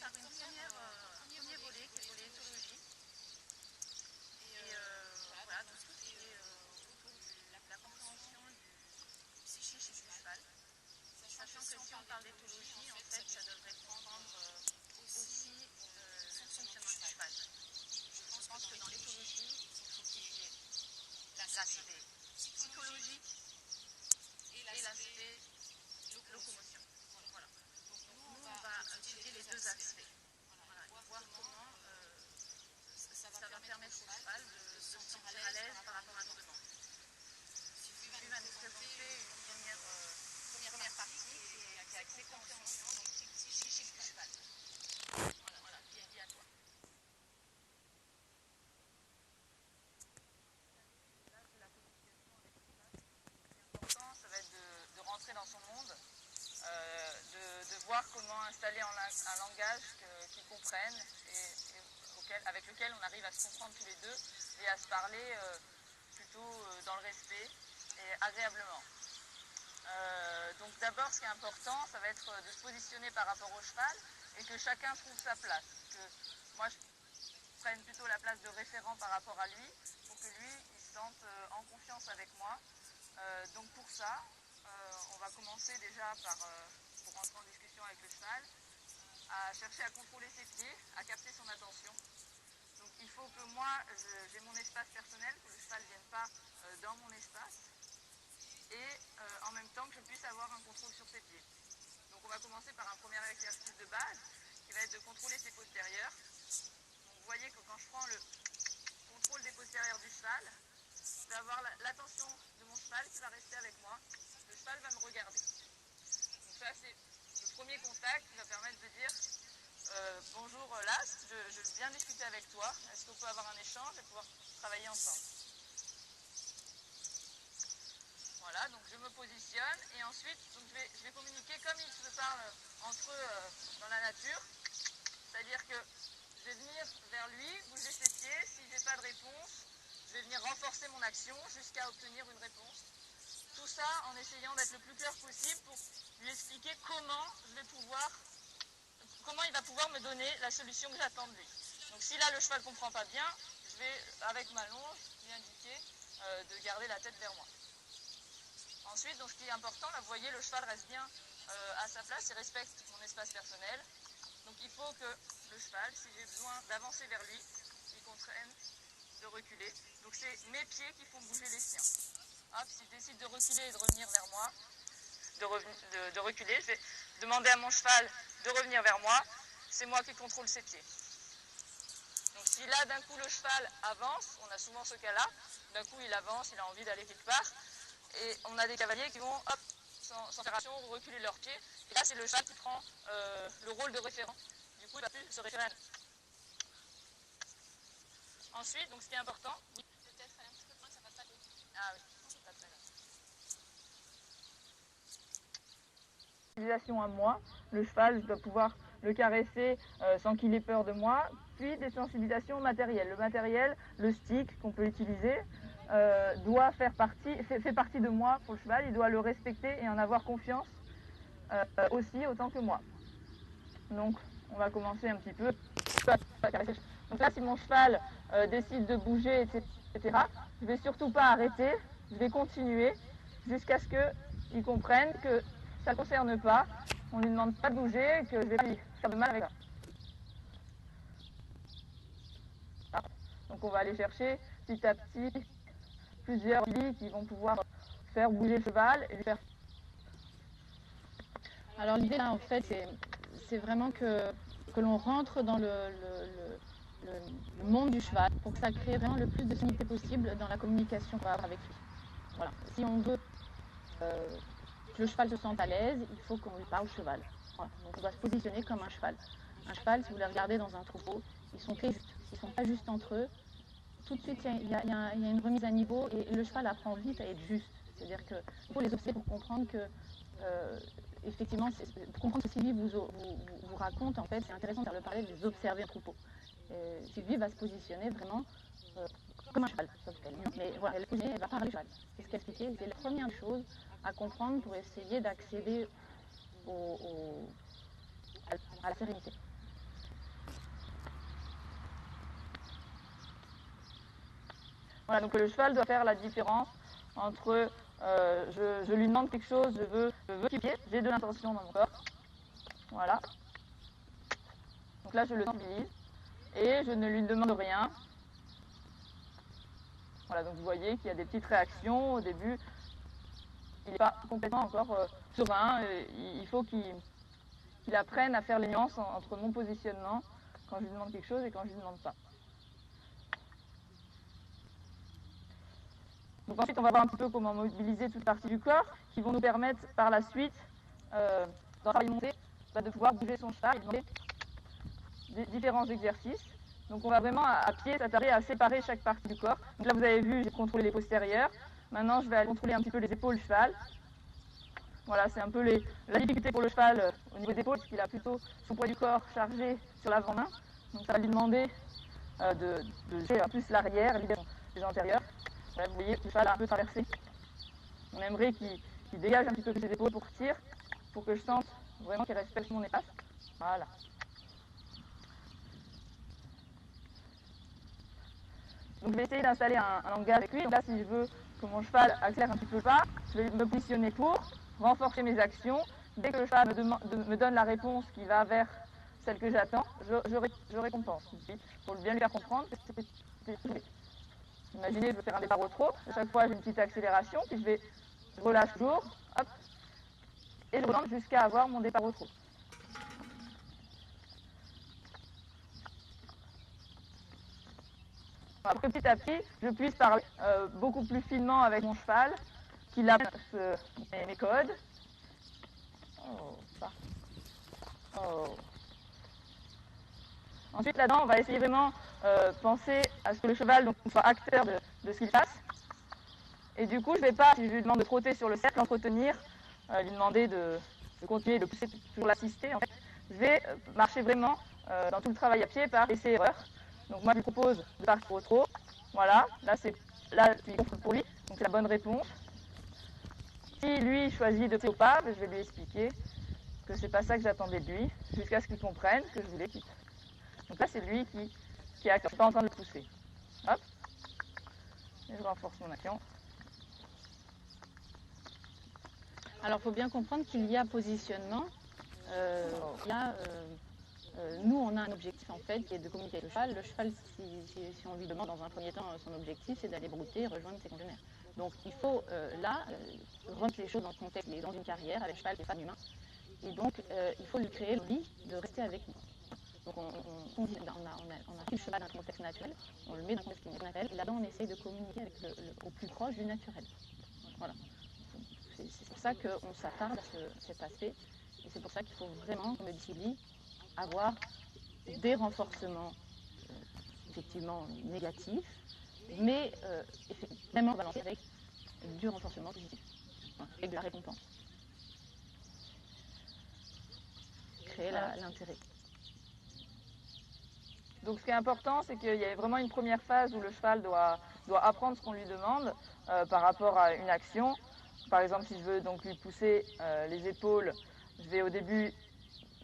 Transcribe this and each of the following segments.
par un premier volet qui est le volet éthologie. Et voilà, tout ce qui est autour de la compréhension du psychique du cheval. Sachant que si on parle d'éthologie, en fait, ça devrait comprendre aussi le fonctionnement du cheval. Je pense que dans l'éthologie, il faut qu'il y ait l'aspect psychologique et l'aspect locomotion. Voilà. Donc nous, on va étudier les deux aspects. Voilà, et voir comment ça va permettre au cheval de se sentir à l'aise par rapport à nos demandes. Sylvie va nous présenter une première partie qui est axée compréhension, donc psychique du cheval. Voilà, Sylvie, à toi. L'important, ça va être de rentrer dans son monde, de voir comment installer un langage qu'ils comprennent et avec lequel on arrive à se comprendre tous les deux et à se parler plutôt dans le respect et agréablement. Donc d'abord, ce qui est important, ça va être de se positionner par rapport au cheval et que chacun trouve sa place. Que moi, je prenne plutôt la place de référent par rapport à lui pour que lui, il se sente en confiance avec moi. Donc pour ça, on va commencer déjà pour rentrer en discussion avec le cheval, à chercher à contrôler ses pieds, à capter son attention. Donc il faut que moi, j'ai mon espace personnel, que le cheval ne vienne pas dans mon espace, et en même temps que je puisse avoir un contrôle sur ses pieds. Donc on va commencer par un premier exercice de base, qui va être de contrôler ses postérieurs. Donc vous voyez que quand je prends le contrôle des postérieurs du cheval, je vais avoir l'attention de mon cheval qui va rester avec moi. Le cheval va me regarder. Donc ça, c'est le premier contact qui va permettre de dire bonjour Last, je veux bien discuter avec toi. Est-ce qu'on peut avoir un échange et pouvoir travailler ensemble? Voilà, donc je me positionne et ensuite donc je vais communiquer comme ils se parlent entre eux dans la nature. C'est-à-dire que je vais venir vers lui, bouger ses pieds. Si je n'ai pas de réponse, je vais venir renforcer mon action jusqu'à obtenir une réponse. Tout ça en essayant d'être le plus clair possible pour lui expliquer comment il va pouvoir me donner la solution que j'attends de lui. Donc si là le cheval ne comprend pas bien, je vais avec ma longe lui indiquer de garder la tête vers moi. Ensuite, donc, ce qui est important, là, vous voyez, le cheval reste bien à sa place et respecte mon espace personnel. Donc il faut que le cheval, si j'ai besoin d'avancer vers lui, il contraigne de reculer. Donc c'est mes pieds qui font bouger les siens. Hop, s'il décide de reculer et de revenir vers moi, de reculer, je vais demander à mon cheval de revenir vers moi. C'est moi qui contrôle ses pieds. Donc si là d'un coup le cheval avance, on a souvent ce cas-là, d'un coup il avance, il a envie d'aller quelque part, et on a des cavaliers qui vont, hop, sans faire action, reculer leurs pieds, et là c'est le cheval qui prend le rôle de référent. Du coup il va plus se référer à nous. Ensuite, donc ce qui est important, oui, peut-être aller un petit peu loin que ça fasse pas de... Ah oui, pas très grave. À moi, le cheval, je dois pouvoir le caresser sans qu'il ait peur de moi, puis des sensibilisations matérielles. Le matériel, le stick qu'on peut utiliser, fait partie de moi pour le cheval, il doit le respecter et en avoir confiance aussi autant que moi. Donc on va commencer un petit peu à caresser. Donc là si mon cheval décide de bouger, etc., je ne vais surtout pas arrêter, je vais continuer jusqu'à ce qu'il comprenne que ça ne concerne pas, on ne lui demande pas de bouger, que je vais pas lui faire de mal avec ça. Donc on va aller chercher petit à petit plusieurs billes qui vont pouvoir faire bouger le cheval et lui faire... Alors l'idée là en fait c'est vraiment que l'on rentre dans le monde du cheval pour que ça crée vraiment le plus de fluidité possible dans la communication qu'on va avoir avec lui. Voilà. Si on veut que le cheval se sente à l'aise, il faut qu'on lui parle cheval. Voilà. Donc on doit se positionner comme un cheval. Un cheval, si vous les regardez dans un troupeau, ils sont très justes. Ils ne sont pas justes entre eux. Tout de suite, il y a une remise à niveau et le cheval apprend vite à être juste. C'est-à-dire qu'il faut les observer pour comprendre que, effectivement, pour comprendre ce que Sylvie vous raconte, en fait, c'est intéressant de faire le parler, de les observer en troupeau. Sylvie va se positionner vraiment comme un cheval, sauf qu'elle. Mais voilà, elle va parler cheval. C'est ce qu'elle expliquait. C'est la première chose à comprendre pour essayer d'accéder à la sérénité. Voilà, donc le cheval doit faire la différence entre je lui demande quelque chose, je veux qu'il pied, j'ai de l'intention dans mon corps. Voilà. Donc là, je le sensibilise et je ne lui demande rien. Voilà, donc vous voyez qu'il y a des petites réactions au début. Il n'est pas complètement encore serein. Il faut qu'il apprenne à faire les nuances entre mon positionnement quand je lui demande quelque chose et quand je ne lui demande pas. Donc ensuite, on va voir un petit peu comment mobiliser toute partie du corps qui vont nous permettre par la suite, dans le travail monté, de pouvoir bouger son cheval et demander différents exercices. Donc on va vraiment à pied s'attarder à séparer chaque partie du corps. Donc là vous avez vu, j'ai contrôlé les postérieurs. Maintenant je vais aller contrôler un petit peu les épaules du cheval. Voilà, c'est un peu la difficulté pour le cheval au niveau des épaules, parce qu'il a plutôt son poids du corps chargé sur l'avant-main. Donc ça va lui demander de gérer plus l'arrière, les antérieurs. Voilà, vous voyez, le cheval a un peu traversé. On aimerait qu'il dégage un petit peu ses épaules pour tirer, pour que je sente vraiment qu'il respecte mon espace. Voilà. Donc je vais essayer d'installer un langage avec lui. Donc là, si je veux que mon cheval accélère un petit peu le pas, je vais me positionner pour renforcer mes actions. Dès que le cheval me donne la réponse qui va vers celle que j'attends, je récompense tout de suite pour bien lui faire comprendre que c'était joué. Imaginez, je veux faire un départ au trot. À chaque fois, j'ai une petite accélération, puis je relâche toujours, hop, et je relance jusqu'à avoir mon départ au trot. Pour que petit à petit, je puisse parler beaucoup plus finement avec mon cheval, qu'il apprenne mes codes. Oh, ça. Oh. Ensuite, là-dedans, on va essayer vraiment penser à ce que le cheval donc, soit acteur de ce qu'il fasse. Et du coup, je ne vais pas, si je lui demande de trotter sur le cercle, l'entretenir, lui demander de continuer de pousser, toujours l'assister. En fait, je vais marcher vraiment dans tout le travail à pied par essai-erreur. Donc moi, je lui propose de partir au trot. Voilà, là, je suis confortable pour lui, donc c'est la bonne réponse. Si lui choisit de passer au pas, je vais lui expliquer que c'est pas ça que j'attendais de lui, jusqu'à ce qu'il comprenne que je voulais qu'il passe. Donc là, c'est lui qui est acteur, je ne suis pas en train de le pousser. Hop, et je renforce mon action. Alors, il faut bien comprendre qu'il y a positionnement. Nous, on a un objectif en fait qui est de communiquer avec le cheval. Le cheval, si on lui demande dans un premier temps son objectif, c'est d'aller brouter et rejoindre ses congénères. Donc, il faut remettre les choses dans le contexte. Il est dans une carrière avec le cheval qui n'est pas humain. Et donc, il faut lui créer l'envie de rester avec nous. Donc, on a pris le cheval d'un contexte naturel, on le met dans un contexte naturel, et là-dedans, on essaye de communiquer avec au plus proche du naturel. Voilà. C'est pour ça qu'on s'attarde à cet aspect, et c'est pour ça qu'il faut vraiment, comme le dit Sylvie, avoir des renforcements effectivement négatifs, mais vraiment balancés avec du renforcement positif, avec de la récompense. Créer l'intérêt. Donc ce qui est important, c'est qu'il y a vraiment une première phase où le cheval doit apprendre ce qu'on lui demande par rapport à une action. Par exemple, si je veux donc lui pousser les épaules, je vais au début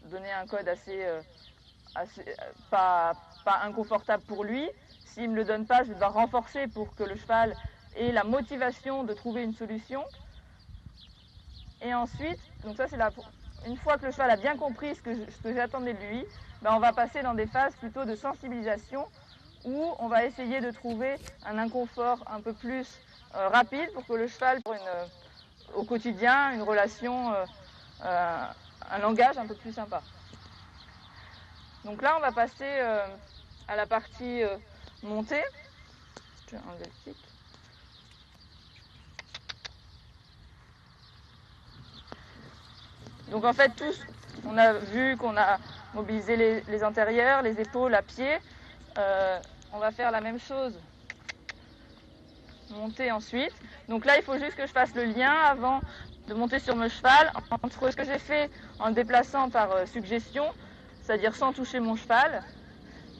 donner un code assez pas inconfortable pour lui. S'il ne me le donne pas, je vais devoir renforcer pour que le cheval ait la motivation de trouver une solution. Et ensuite, donc ça c'est une fois que le cheval a bien compris ce que j'attendais de lui, on va passer dans des phases plutôt de sensibilisation où on va essayer de trouver un inconfort un peu plus rapide pour que le cheval, au quotidien, une relation, un langage un peu plus sympa. Donc là, on va passer à la partie montée. Je vais enlever le stick. Donc en fait, on a vu qu'on a mobilisé les antérieurs, les épaules à pied. On va faire la même chose, monter ensuite. Donc là, il faut juste que je fasse le lien avant de monter sur mon cheval entre ce que j'ai fait en le déplaçant par suggestion, c'est-à-dire sans toucher mon cheval,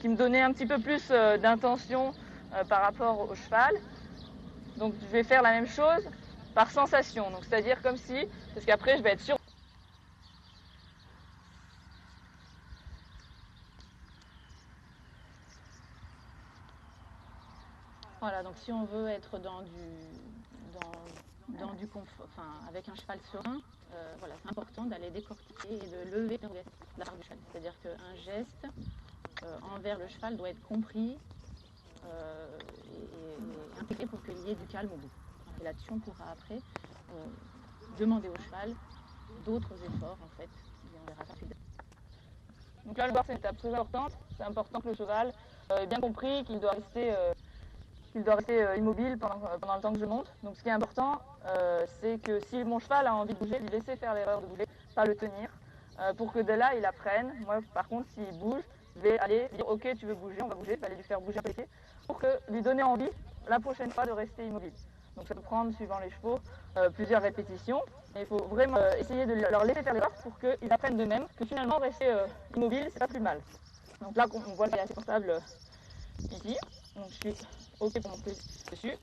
qui me donnait un petit peu plus d'intention par rapport au cheval. Donc je vais faire la même chose par sensation, donc c'est-à-dire comme si, parce qu'après je vais être sûr. Voilà, donc si on veut être dans du confort, enfin, avec un cheval serein, voilà, c'est important d'aller décortiquer et de lever de la part du cheval. C'est-à-dire qu'un geste envers le cheval doit être compris et intégré pour qu'il y ait du calme au bout. Et là-dessus, on pourra après demander au cheval d'autres efforts, en fait, et on verra ça plus tard. Donc là, le bar, c'est une étape très importante. C'est important que le cheval ait bien compris qu'il doit rester immobile pendant le temps que je monte. Donc ce qui est important, c'est que si mon cheval a envie de bouger, lui laisser faire l'erreur de bouger, pas le tenir, pour que de là, il apprenne. Moi, par contre, s'il bouge, je vais aller dire « Ok, tu veux bouger, on va bouger », je vais aller lui faire bouger un peu les pieds, pour lui donner envie, la prochaine fois, de rester immobile. Donc ça peut prendre, suivant les chevaux, plusieurs répétitions. Et il faut vraiment essayer de leur laisser faire l'erreur pour qu'ils apprennent d'eux-mêmes que finalement, rester immobile, c'est pas plus mal. Donc là, on voit qu'il est assez confortable ici. Donc je suis OK pour monter dessus.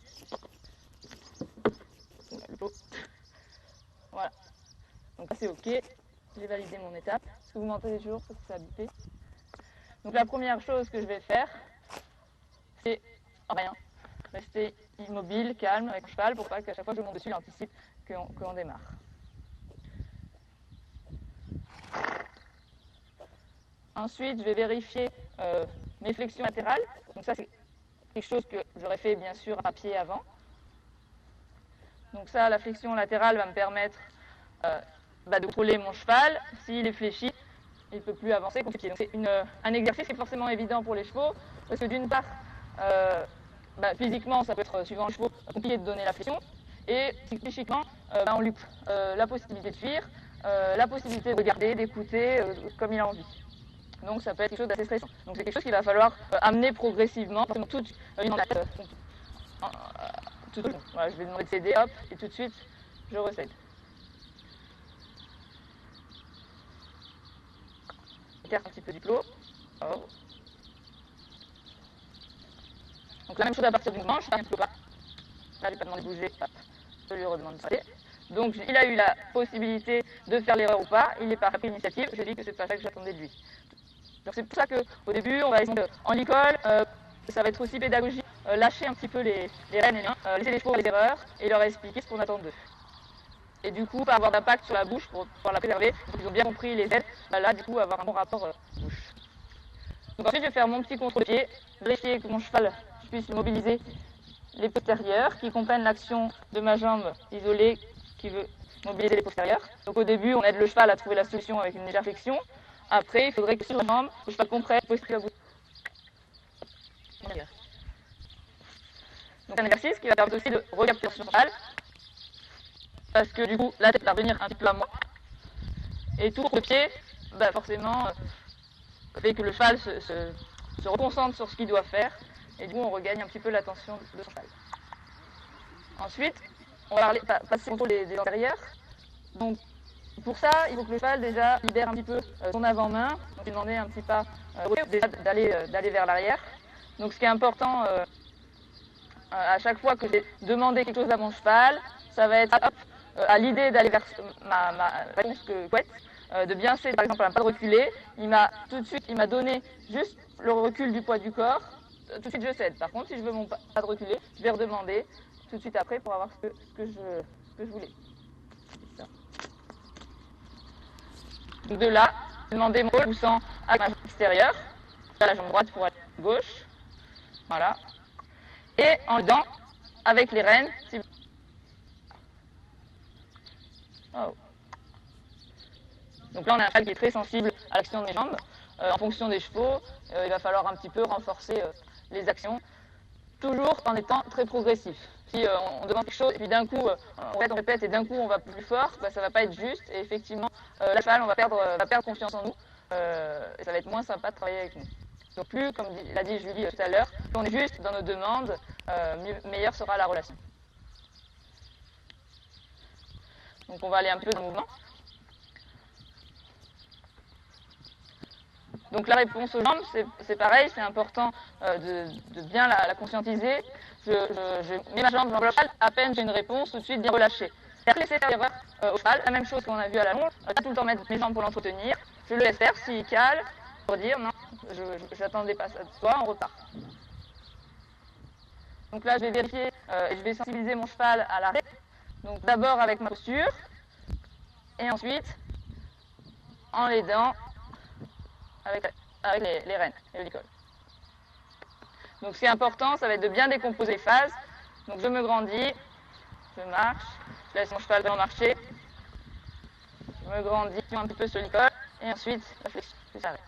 Voilà. Donc là c'est OK. J'ai validé mon étape. Est-ce que vous m'entendez toujours parce que ça a bipé? Donc la première chose que je vais faire, c'est rien. Rester immobile, calme avec le cheval pour pas qu'à chaque fois que je monte dessus, il anticipe qu'on démarre. Ensuite, je vais vérifier mes flexions latérales. Donc ça, c'est quelque chose que j'aurais fait bien sûr à pied avant. Donc ça, la flexion latérale va me permettre de contrôler mon cheval. S'il est fléchi, il ne peut plus avancer contre les pieds. Donc c'est un exercice qui est forcément évident pour les chevaux, parce que d'une part, physiquement, ça peut être, suivant le chevaux, compliqué de donner la flexion, et psychiquement, on lui la possibilité de fuir, la possibilité de regarder, d'écouter comme il a envie. Donc ça peut être quelque chose d'assez stressant. Donc c'est quelque chose qu'il va falloir amener progressivement, tout dans la tête. Tout au long. Voilà, je vais demander de céder, hop, et tout de suite, je recède. Écarte un petit peu du plot. Oh. Donc la même chose à partir du mouvement, je fais un plot pas. Là, je vais pas demander de bouger, hop, je lui redemande de céder. Donc il a eu la possibilité de faire l'erreur ou pas, il n'est pas pris l'initiative, je dis que c'est pas ça que j'attendais de lui. Donc c'est pour ça qu'au début, on va essayer en école, ça va être aussi pédagogique, lâcher un petit peu les rênes et les mains, laisser les chevaux faire les erreurs et leur expliquer ce qu'on attend d'eux. Et du coup, pas avoir d'impact sur la bouche pour pouvoir la préserver. Donc ils ont bien compris les aides, là du coup avoir un bon rapport bouche. Donc ensuite, je vais faire mon petit contrôle de pied, vérifier que mon cheval puisse mobiliser les postérieurs, qui comprennent l'action de ma jambe isolée qui veut mobiliser les postérieurs. Donc au début, on aide le cheval à trouver la solution avec une légère flexion. Après, il faudrait que sur la jambe, le cheval comprenne postérieur. Donc c'est un exercice qui va permettre aussi de recapter son cheval, parce que du coup, la tête va revenir un petit peu à moi. Et tout le pied, forcément, fait que le cheval se reconcentre sur ce qu'il doit faire, et du coup, on regagne un petit peu l'attention de son cheval. Ensuite, on va passer au contrôle des antérieurs. Donc, pour ça, il faut que le cheval déjà libère un petit peu son avant-main. Donc, il demandait un petit pas déjà d'aller vers l'arrière. Donc, ce qui est important à chaque fois que j'ai demandé quelque chose à mon cheval, ça va être à l'idée d'aller vers ma réponse couette, de bien céder, par exemple, à ne pas de reculer. Tout de suite, il m'a donné juste le recul du poids du corps. Tout de suite, je cède. Par contre, si je veux pas de reculer, je vais redemander tout de suite après pour avoir ce que je voulais. Ça. Donc de là, je vais demander mon poussant à ma jambe extérieure, la jambe droite pour aller à gauche. Voilà. Et en dedans, avec les rênes. Oh. Donc là, on a un cheval qui est très sensible à l'action de mes jambes. En fonction des chevaux, il va falloir un petit peu renforcer les actions, toujours en étant très progressif. Si on demande quelque chose et puis d'un coup on répète et d'un coup on va plus fort, ça va pas être juste et effectivement la cheval va perdre confiance en nous et ça va être moins sympa de travailler avec nous. Donc plus, comme l'a dit Julie tout à l'heure, plus on est juste dans nos demandes, meilleure sera la relation. Donc on va aller un peu dans le mouvement. Donc la réponse aux jambes, c'est pareil, c'est important de bien la conscientiser. Je mets ma jambe dans le cheval, à peine j'ai une réponse, tout de suite bien relâcher. C'est-à-dire laisser faire l'erreur au cheval, la même chose qu'on a vu à la longe, pas tout le temps mettre mes jambes pour l'entretenir, je le laisse faire, s'il cale, pour dire non, j'attendais pas ça de toi, on repart. Donc là, je vais vérifier et je vais sensibiliser mon cheval à l'arrêt. Donc d'abord avec ma posture et ensuite en l'aidant avec les rênes et le licol. Donc ce qui est important, ça va être de bien décomposer les phases. Donc je me grandis, je marche, je laisse mon cheval vraiment marcher, je me grandis un petit peu sur le licol et ensuite la flexion, puis j'arrête.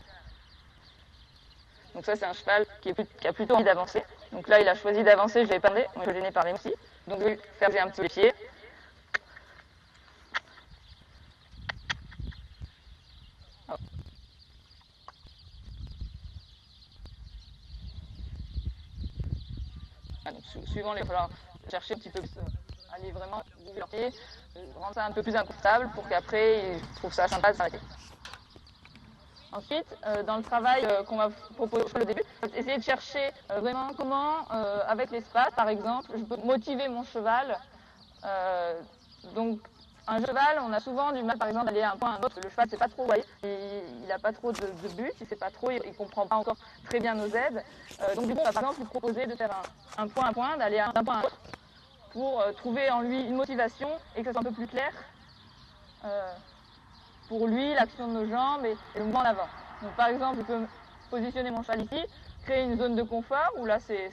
Donc ça c'est un cheval qui a plutôt envie d'avancer. Donc là il a choisi d'avancer, je ne l'ai pas demandé, on est gêné par les aussi. Donc je vais faire un petit peu les pieds. Donc, suivant les, il va falloir chercher un petit peu plus, aller vraiment bouger leurs pieds, rendre ça un peu plus inconfortable pour qu'après ils trouvent ça sympa de s'arrêter. Ensuite, dans le travail qu'on va proposer au début, essayer de chercher vraiment comment, avec l'espace par exemple, je peux motiver mon cheval. Donc un cheval, on a souvent du mal par exemple d'aller à un point à un autre. Le cheval ne sait pas trop où aller, il n'a pas trop de but, il ne sait pas trop, il ne comprend pas encore très bien nos aides. Donc du coup, on va par exemple lui proposer de faire un point à point, d'aller d'un point à l'autre pour trouver en lui une motivation et que ça soit un peu plus clair pour lui, l'action de nos jambes et le mouvement en avant. Donc par exemple, je peux positionner mon cheval ici, créer une zone de confort où là c'est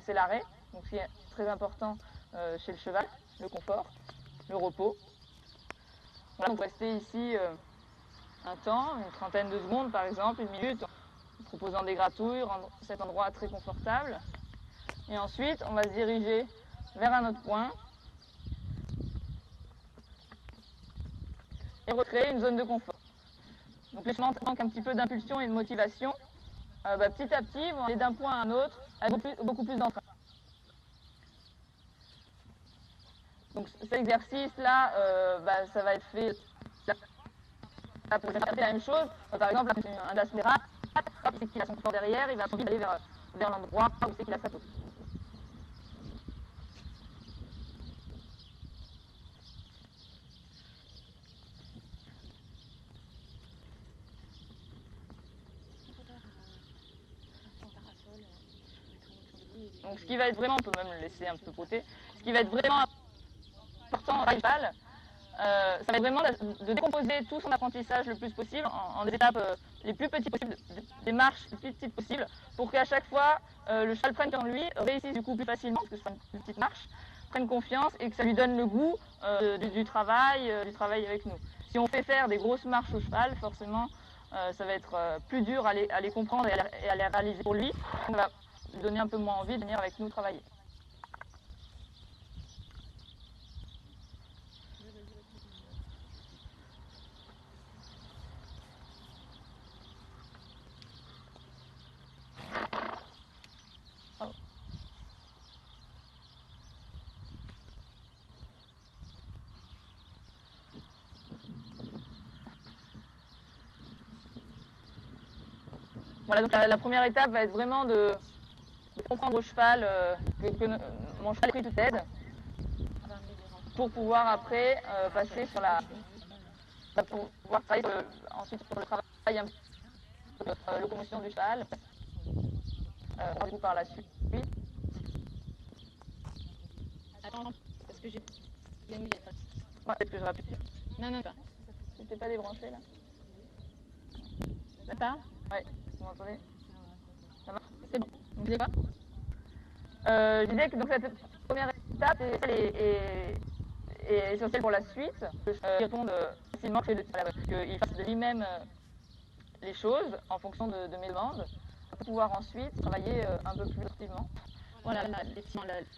l'arrêt, donc c'est très important chez le cheval, le confort, le repos. Voilà, donc rester ici un temps, une trentaine de secondes par exemple, une minute, en proposant des gratouilles, rendre cet endroit très confortable. Et ensuite, on va se diriger vers un autre point et recréer une zone de confort. Donc les chemins manquent un petit peu d'impulsion et de motivation. Petit à petit, vont aller d'un point à un autre avec beaucoup plus d'entrain. Donc cet exercice-là, ça va être fait pour faire la même chose. Par exemple, un aspirate, il sait qu'il a son confort derrière, il va envie d'aller vers l'endroit où c'est qu'il a sa pose. Donc ce qui va être vraiment, on peut même le laisser un peu côté, ce qui va être vraiment important en cheval, ça va être vraiment de décomposer tout son apprentissage le plus possible en des étapes les plus petites possibles, des marches les plus petites possibles, pour qu'à chaque fois le cheval prenne en lui, réussisse du coup plus facilement, parce que ce soit une petite marche, prenne confiance et que ça lui donne le goût du travail avec nous. Si on fait faire des grosses marches au cheval, forcément ça va être plus dur à les comprendre et à les réaliser pour lui. On va lui donner un peu moins envie de venir avec nous travailler. Voilà, donc la première étape va être vraiment de comprendre au cheval que mon cheval est pris toute aide pour pouvoir après passer sur pour pouvoir travailler ensuite sur le travail un peu de locomotion du cheval du coup par la suite. Attends, parce que j'ai mis Ouais, peut-être que je rappuie. Non, pas. C'était pas débranché là? Pas? Ouais, vous m'entendez? Ça marche? C'est bon. Vous disais quoi? Je disais que donc, cette première étape est essentielle pour la suite. Il répond facilement qu'il fasse de lui-même les choses en fonction de mes demandes pour pouvoir ensuite travailler un peu plus activement. Voilà,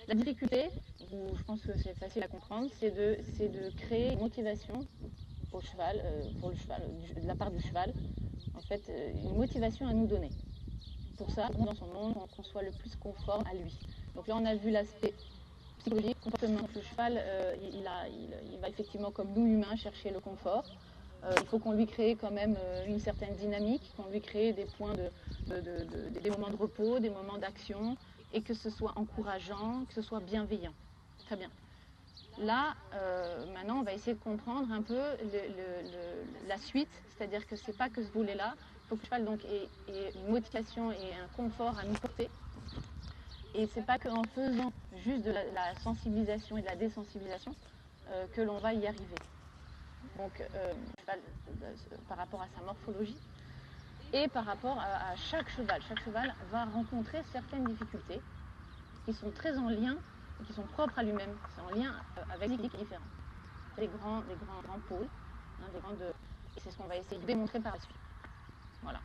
la difficulté, je pense que c'est facile à comprendre, c'est de créer une motivation au cheval, pour le cheval, de la part du cheval, en fait, une motivation à nous donner. Pour ça, dans son monde, qu'on soit le plus conforme à lui. Donc là, on a vu l'aspect psychologique, comportement. Le cheval, il va effectivement, comme nous humains, chercher le confort. Il faut qu'on lui crée quand même une certaine dynamique, qu'on lui crée des points des moments de repos, des moments d'action, et que ce soit encourageant, que ce soit bienveillant. Très bien. Là, maintenant, on va essayer de comprendre un peu la suite, c'est-à-dire que c'est pas que ce volet-là, il faut que le cheval donc ait une motivation et un confort à nous porter. Et c'est pas qu'en faisant juste de la sensibilisation et de la désensibilisation que l'on va y arriver. Donc, par rapport à sa morphologie et par rapport à chaque cheval. Chaque cheval va rencontrer certaines difficultés qui sont très en lien, qui sont propres à lui-même. C'est en lien avec des techniques différentes. Des grands pôles, et c'est ce qu'on va essayer de démontrer par la suite. Voilà.